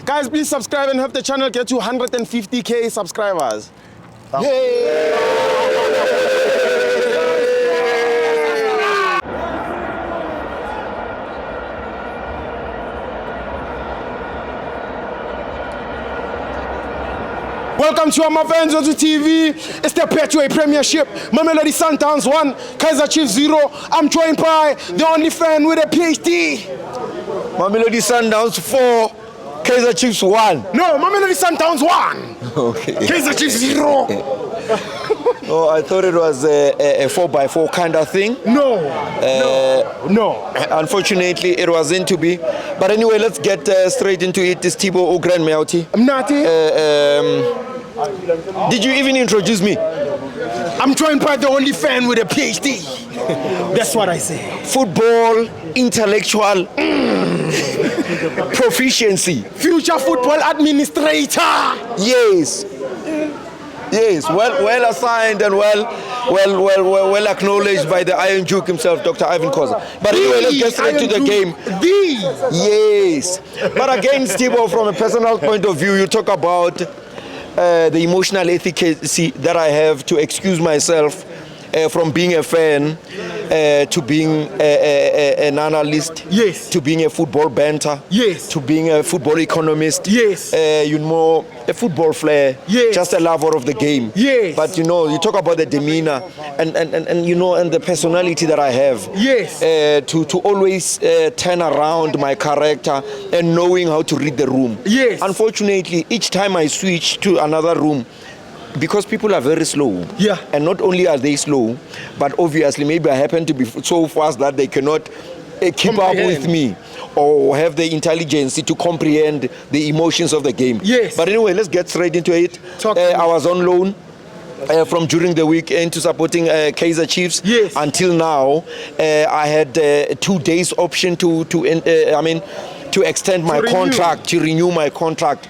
Guys, please subscribe and help the channel get to 150k subscribers. Yay! Welcome to our FANS Wethu TV. It's the Petway Premiership. Mamelodi Sundowns 1, Kaizer Chiefs 0. I'm joined by the only fan with a PhD. Mamelodi Sundowns 4, Kaizer Chiefs 1. No, Mamelodi Sundowns 1. Okay. Kaizer Chiefs 0. Oh, I thought it was a 4x4 kind of thing. No. Unfortunately, it wasn't to be. But anyway, let's get straight into it. This Thabo Ogren Meauti. Nati. Did you even introduce me? I'm joined by the only fan with a PhD. That's what I say. Football, intellectual, proficiency. Future football administrator. Yes. Yes, well assigned and well acknowledged by the Iron Duke himself, Dr. Ivan Koza. But anyway, let's get straight to the game. Yes. But again, Thabo, from a personal point of view, you talk about the emotional efficacy that I have to excuse myself from being a fan to being an analyst, yes, to being a football banter, yes, to being a football economist, yes, a football flair, yes, just a lover of the game, yes. But you talk about the demeanor and the personality that I have, yes, to always turn around my character and knowing how to read the room. Yes. Unfortunately, each time I switch to another room, because people are very slow, yeah, and not only are they slow, but obviously maybe I happen to be so fast that they cannot keep up with me or have the intelligence to comprehend the emotions of the game. Yes. But anyway, let's get straight into it. I was on loan from during the week into supporting Kaizer Chiefs, yes, until now. I had 2 days option to extend my contract, to renew my contract.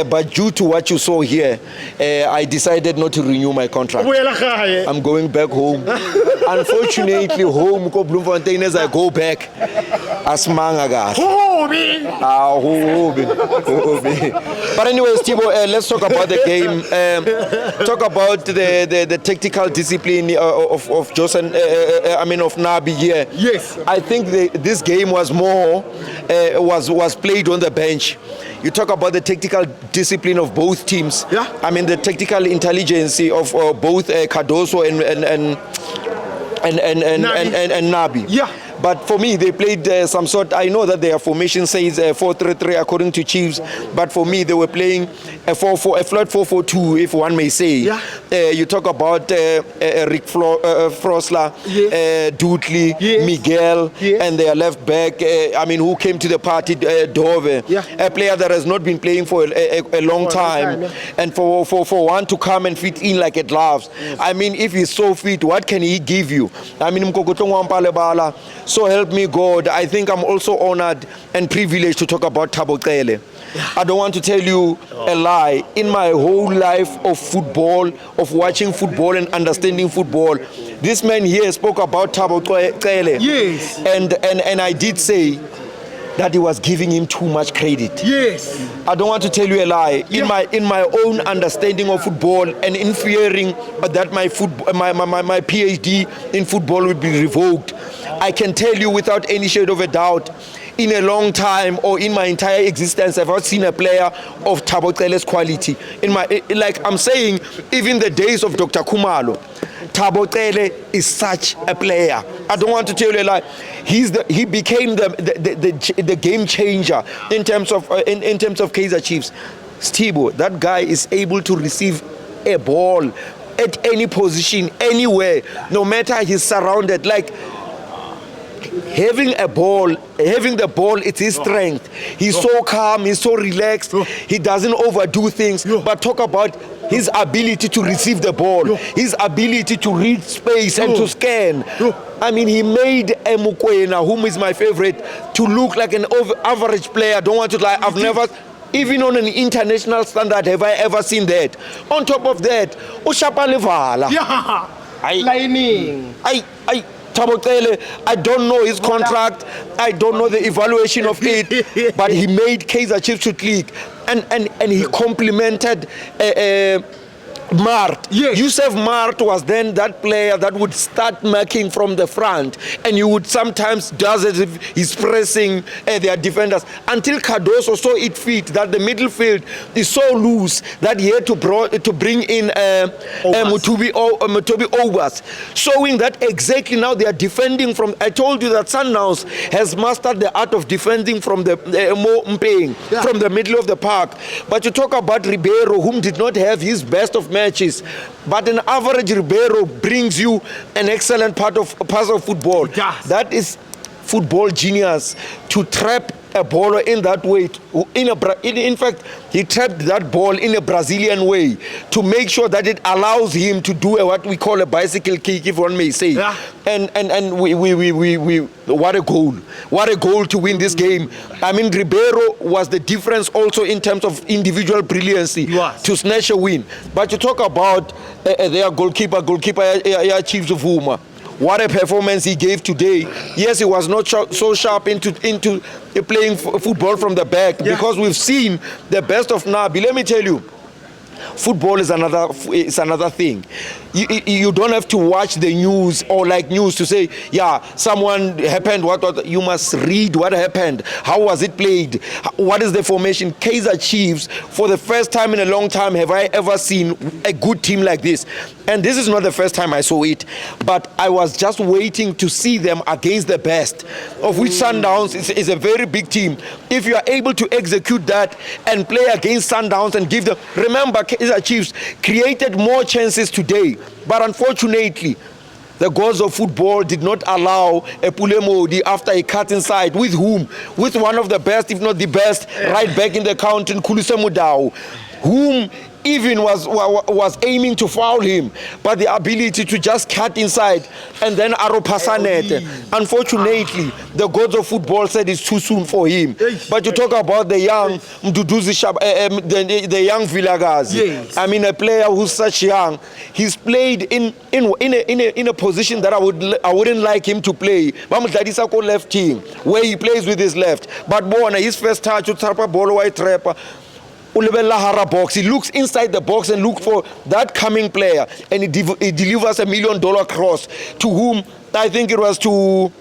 But due to what you saw here, I decided not to renew my contract. I'm going back home. Unfortunately, home, Bloemfontein, as I go back, Asmangaga. But anyways, Thabo, let's talk about the game. Talk about the tactical discipline of Joseph, of Nabi here. Yes. I think this game was more was played on the bench. You talk about the tactical discipline of both teams. Yeah. The tactical intelligence of both Cardoso and Nabi. Yeah. But for me, they played some sort. I know that their formation says 4-3-3 according to Chiefs, but for me, they were playing a flat 4-4-2, if one may say. Yeah. You talk about Rick Frosler, yes, Dudley, yes, Miguel, yes, and their left back. Who came to the party, Dove, yeah, a player that has not been playing for a long time, yeah, and for one to come and fit in like a gloves. Yes. If he's so fit, what can he give you? So help me God. I think I'm also honored and privileged to talk about Thabo Cele. I don't want to tell you a lie. In my whole life of football, of watching football and understanding football, this man here spoke about Thabo Cele. Yes. And I did say that he was giving him too much credit. Yes. I don't want to tell you a lie. Yeah. In my own understanding of football and in fearing that my PhD in football would be revoked, I can tell you without any shade of a doubt, in a long time or in my entire existence, I've not seen a player of Thabo Cele's quality. I'm saying, even the days of Dr. Kumalo, Thabo Cele is such a player. I don't want to tell you a lie. He became the game changer in terms of Kaizer Chiefs. Thabo, that guy is able to receive a ball at any position, anywhere, no matter he's surrounded. Having the ball, it's his strength. He's so calm, he's so relaxed, he doesn't overdo things. But talk about his ability to receive the ball, his ability to read space and to scan. He made Mukwena, whom is my favorite, to look like an average player. I don't want to lie, I've never, even on an international standard, have I ever seen that. On top of that, Ushapa Levala. Yeah. Lining. Thabo Cele, I don't know his contract, I don't know the evaluation of it, but he made Kaizer Chiefs to click, and he complimented Mart. Yes. Yusuf Mart was then that player that would start marking from the front, and you would sometimes does as if he's pressing their defenders, until Cardoso saw it fit that the middle field is so loose that he had to bring in Mutobi Obas, showing that exactly now they are defending from. I told you that Sundowns has mastered the art of defending from the from the middle of the park. But you talk about Ribeiro, whom did not have his best of matches, but an average Ribeiro brings you an excellent pass of football. That is football genius, to trap a ball in that way. In fact, he trapped that ball in a Brazilian way to make sure that it allows him to do what we call a bicycle kick, if one may say. Yeah. And we what a goal! What a goal to win this game. I mean, Ribeiro was the difference also in terms of individual brilliancy to snatch a win. But you talk about their goalkeeper Chiefs of Huma. What a performance he gave today. Yes, he was not so sharp into playing football from the back, because we've seen the best of Nabi. Let me tell you, football is another thing. You don't have to watch the news or like news to say, yeah, someone happened, what. You must read what happened. How was it played? What is the formation? Kaizer Chiefs, for the first time in a long time, have I ever seen a good team like this. And this is not the first time I saw it, but I was just waiting to see them against the best, of which Sundowns is a very big team. If you are able to execute that and play against Sundowns and give them, remember, Kaizer Chiefs created more chances today, but unfortunately, the gods of football did not allow a Mamelodi after a cut inside. With whom? With one of the best, if not the best, right back in the country, Khulisa Mudau, whom even was aiming to foul him, but the ability to just cut inside and then Aropasanete. Unfortunately, the gods of football said it's too soon for him. But you talk about the young Mduduzi, the young Villagazi. Yes. I mean, a player who's such young. He's played in a position that I wouldn't like him to play. Mamudladisako left team, where he plays with his left. But Bona, his first touch, Utsarpa Bolo White Trapper. Box. He looks inside the box and looks for that coming player, and he delivers $1 million cross to whom I think it was to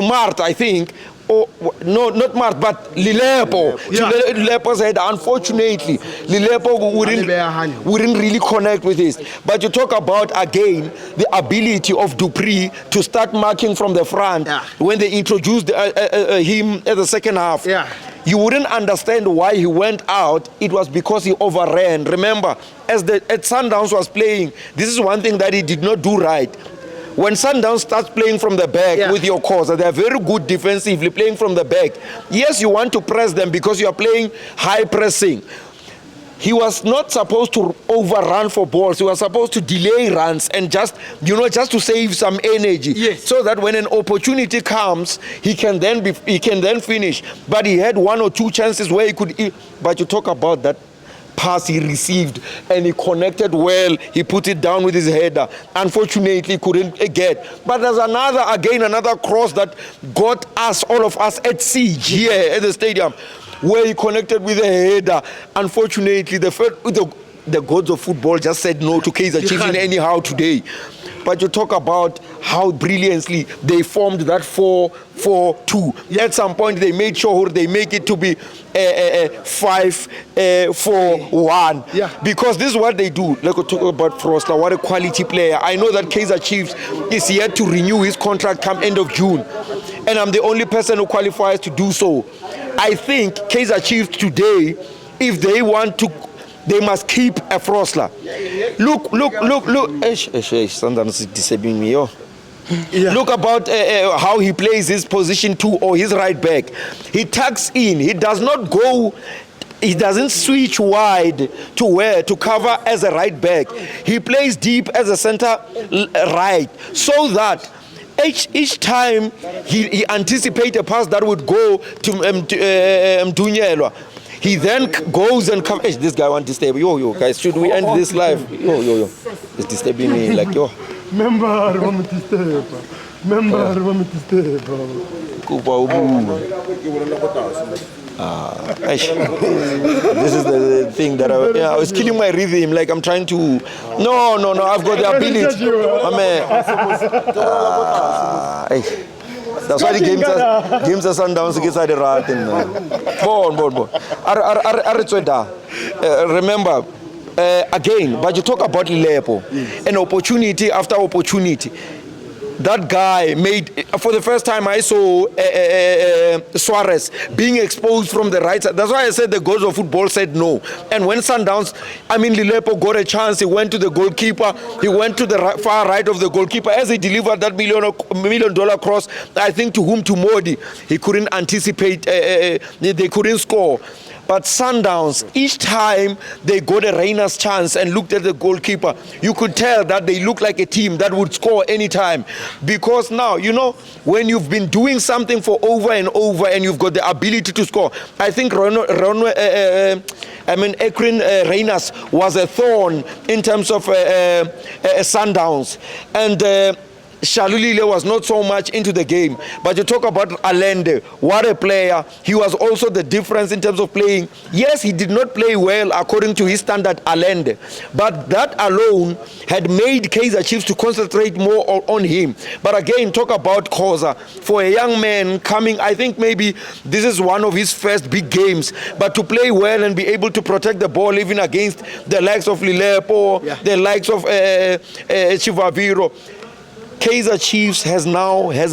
Mart, I think. Oh, no, not Mart, but Lilepo. Yeah. To Lilepo's head. Unfortunately, Lilepo wouldn't really connect with this. But you talk about, again, the ability of Dupree to start marking from the front when they introduced him at the second half. Yeah. You wouldn't understand why he went out. It was because he overran. Remember, as Sundowns was playing, this is one thing that he did not do right. When Sundowns starts playing from the back with your cause, they are very good defensively playing from the back. Yes, you want to press them because you are playing high pressing. He was not supposed to overrun for balls. He was supposed to delay runs and just to save some energy, so that when an opportunity comes, he can then finish. But he had one or two chances where he could. But you talk about that pass he received, and he connected well. He put it down with his header. Unfortunately, couldn't get. But there's another cross that got all of us at siege here at the stadium, where he connected with a header. Unfortunately, the gods of football just said no to Kaizer Chiefs in anyhow today. But you talk about how brilliantly they formed that 4-4-2. At some point, they made sure they make it to be 5-4-1. Because this is what they do. Let's talk about Frosler. What a quality player. I know that Kaizer Chiefs is yet to renew his contract come end of June. And I'm the only person who qualifies to do so. I think Kaizer Chiefs today, if they want to, they must keep a Frosler. Look. Sundowns is disturbing me. Look about how he plays his position 2 or his right back. He tucks in. He does not go. He doesn't switch wide to cover as a right back. He plays deep as a center right, so that each time he anticipates a pass that would go to Mdunyelwa. He then goes and comes. This guy wants to disturb. Guys, should we end this live? It's disturbing me. Member, want me to step. Member, want me to step. This is the thing that I was killing my rhythm. Like I'm trying to. No. I've got the ability. That's why the games are Sundowns against the rat. Remember. Again, but you talk about Lepo, an opportunity after opportunity. That guy made, for the first time I saw Suarez being exposed from the right side. That's why I said the goals of football said no. And when Sundowns, Lilepo got a chance, he went to the goalkeeper, he went to the far right of the goalkeeper. As he delivered that $1 million cross, I think to Modi, he couldn't anticipate, they couldn't score. But Sundowns, each time they got a Reina's chance and looked at the goalkeeper, you could tell that they look like a team that would score anytime. Because now, when you've been doing something for over and over and you've got the ability to score, I think Ekrin Reinas was a thorn in terms of Sundowns. And Shalulile was not so much into the game, but you talk about Allende, what a player. He was also the difference in terms of playing. Yes, he did not play well according to his standard, Allende, but that alone had made Kaizer Chiefs to concentrate more on him. But again, talk about Khoza. For a young man coming, I think maybe this is one of his first big games, but to play well and be able to protect the ball even against the likes of Lilepo, the likes of Chivaviro. Kaizer Chiefs has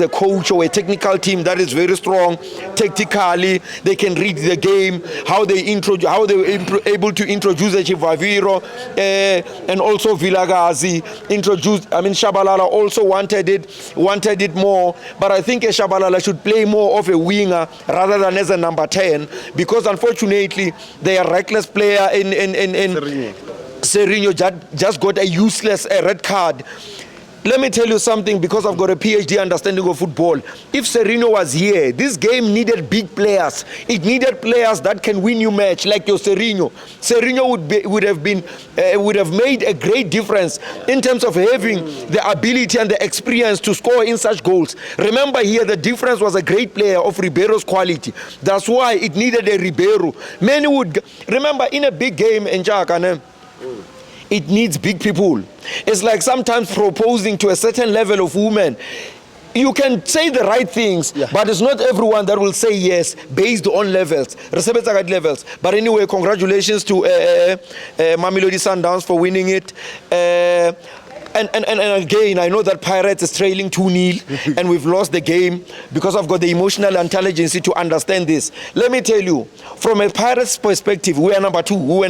a coach or a technical team that is very strong tactically. They can read the game, how they were able to introduce Chivaviro and also Vilagazi introduced. Shabalala also wanted it more, but I think Shabalala should play more of a winger rather than as a number 10, because unfortunately they are reckless player in Serino just got a useless red card. Let me tell you something, because I've got a PhD understanding of football. If Serino was here, this game needed big players. It needed players that can win you match, like your Serino. Serino would have made a great difference in terms of having the ability and the experience to score in such goals. Remember here, the difference was a great player of Ribeiro's quality. That's why it needed a Ribeiro. Many would remember in a big game in Jakane. It needs big people. It's like sometimes proposing to a certain level of women. You can say the right things, but it's not everyone that will say yes based on levels. But anyway, congratulations to Mamelodi Sundowns for winning it. And again, I know that Pirates is trailing 2-0 and we've lost the game, because I've got the emotional intelligence to understand this. Let me tell you, from a Pirates perspective, we are number two.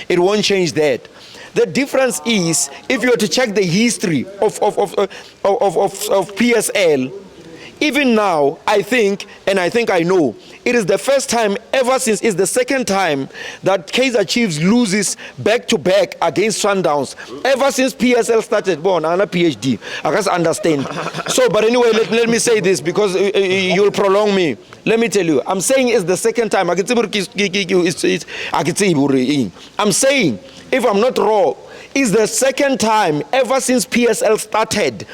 It won't change that. The difference is, if you were to check the history of PSL, even now, I think I know, it is the first time ever since, it's the second time that Kaizer Chiefs loses back-to-back against Sundowns. Ever since PSL started, I'm a PhD, I can't understand. So, but anyway, let me say this, because you'll prolong me. Let me tell you, I'm saying it's the second time. I'm saying, if I'm not wrong, it's the second time ever since PSL started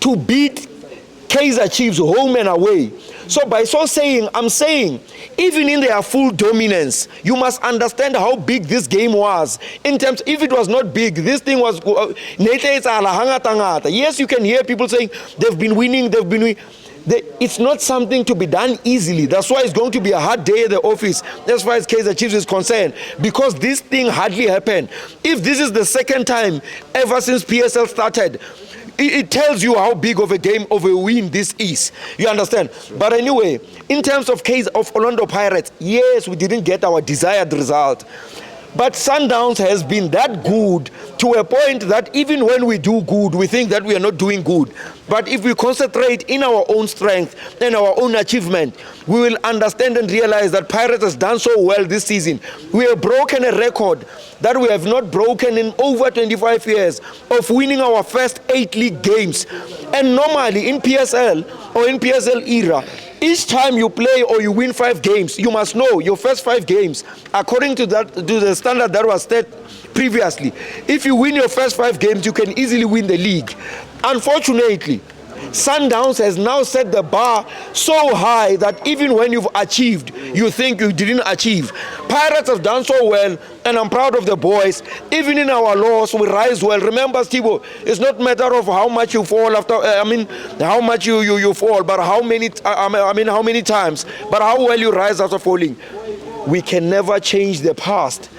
to beat Kaizer Chiefs home and away. So by so saying, I'm saying, even in their full dominance, you must understand how big this game was. In terms, if it was not big, this thing was. Yes, you can hear people saying they've been winning. It's not something to be done easily. That's why it's going to be a hard day at the office as far as Kaizer Chiefs is concerned, because this thing hardly happened. If this is the second time ever since PSL started, it tells you how big of a game, of a win this is. You understand? But anyway, in terms of case of Orlando Pirates, yes, we didn't get our desired result. But Sundowns has been that good to a point that even when we do good, we think that we are not doing good. But if we concentrate in our own strength and our own achievement, we will understand and realize that Pirates has done so well this season. We have broken a record that we have not broken in over 25 years of winning our first 8 league games. And normally in PSL or in PSL era, Each time you play or you win 5 games, you must know your first 5 games, according to the standard that was set previously. If you win your first 5 games, you can easily win the league. Unfortunately, Sundowns has now set the bar so high that even when you've achieved, you think you didn't achieve. Pirates have done so well, and I'm proud of the boys. Even in our loss, we rise well. Remember, Thabo, it's not a matter of how much you fall after. How much you fall, but how many. How many times, but how well you rise after falling. We can never change the past.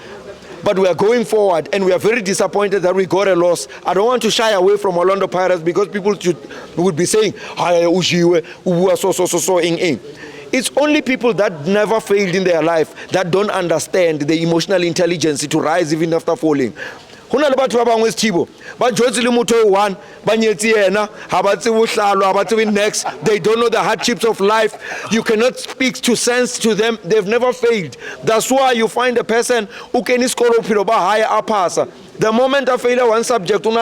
But we are going forward, and we are very disappointed that we got a loss. I don't want to shy away from Orlando Pirates because people would be saying, it's only people that never failed in their life that don't understand the emotional intelligence to rise even after falling. Hona le batho ba bangwe Thabo ba jwetse le motho o one ba nyetse yena ha ba tse bohlalo ha ba tse next. They don't know the hardships of life. You cannot speak to sense to them. They've never failed. That's why you find a person who can score bophelo ba higher a passa. The moment I fail one subject, we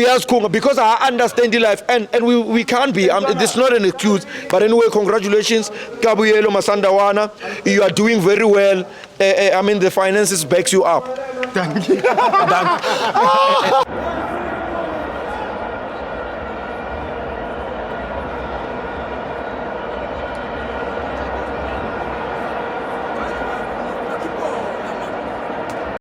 ask because I understand the life, and we can't be. This is not an excuse, but anyway, congratulations, Kabuyelo Masandawana. You are doing very well. The finances backs you up. Thank you.